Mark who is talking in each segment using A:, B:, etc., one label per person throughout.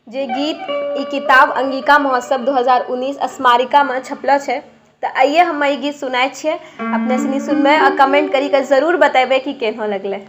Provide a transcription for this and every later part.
A: जे गीत ई किताब अंगिका महोत्सव 2019 स्मारिका में छपलो छै। तो आइए हम ई गीत सुनाए छिए, अपने सुनी सुनबे और कमेंट करी के जरूर बतेबे कि केहनो लगले।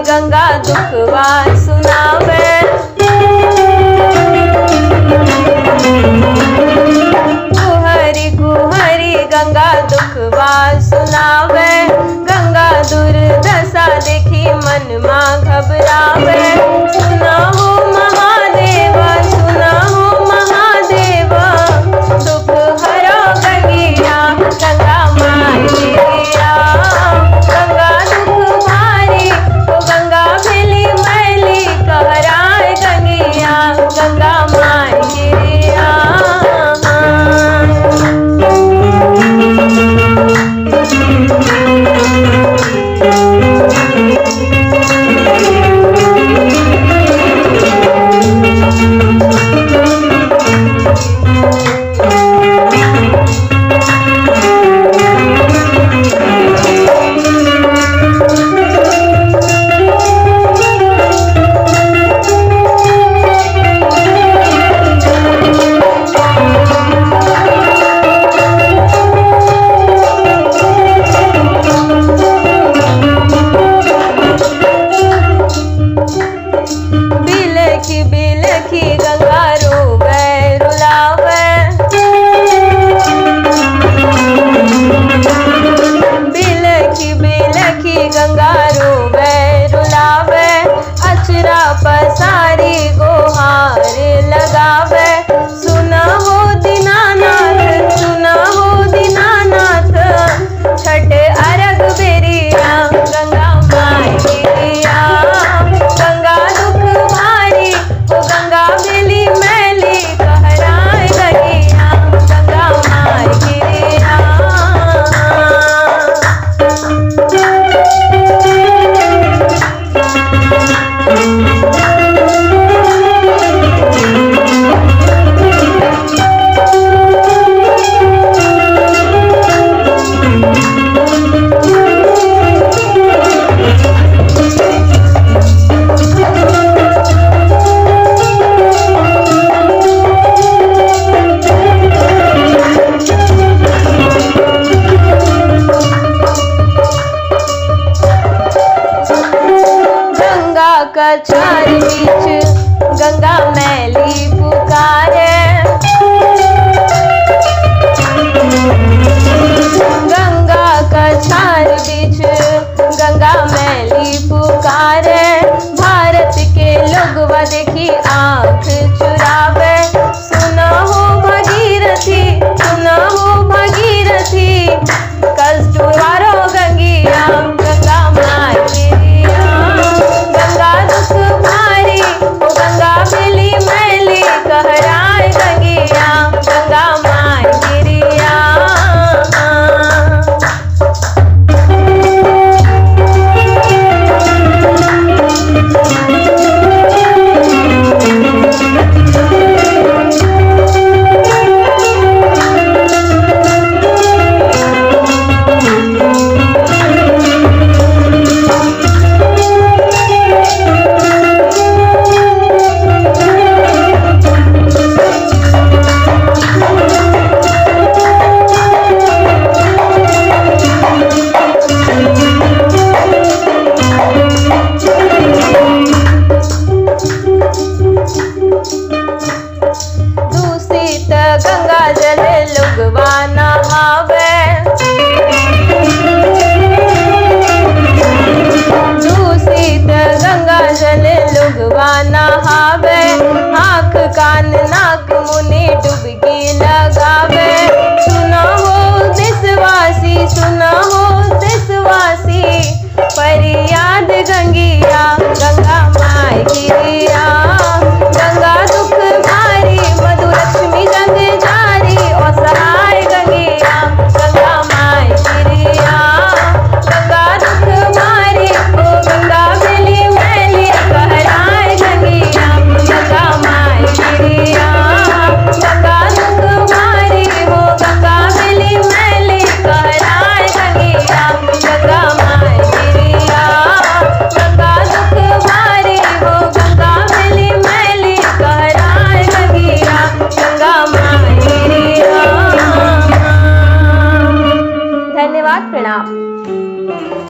A: गंगा दुखवा सुनावे, कुहरी कुहरी गंगा दुखवा सुनावे। गंगा दुर्दशा देखी मन मां घबरावे। सुना हो महादेव, सुना हो महादेव, दुख हरो गंगिया गंगा माई तेरिया। गंगा दुख भारी गंगा भेली मैली कहराए गंगिया गंगा माई तेरिया। गंगा रोवे रुलावे, बिलखी बिलखी गंगा रोवे रुलावे। अचरा पसारी गोहार लगावे। सुना हो दीनानाथ, सुना हो दीनानाथ, छठ अरग बेरिया गंगा माई तेरिया। गंगा दुख भारी गंगा भेली मैली कहराए गंगिया गंगा माई तेरिया। कछार बीच गंगा मैली पुकारे। गंगा कछार बीच गंगा मैली पुकारे। भारत के लोगवा देखी आंख चुरावे। सुना हो भगीरथी, सुना हो भगीरथी, कष्ट वारो गंगिया गंगा माई तेरिया। गंगा दुख भारी जल लोगवा नहावे, दूषित गंगा जल लोगवा नहावे, आँख कान नाक मुनि डुबकी लगावे।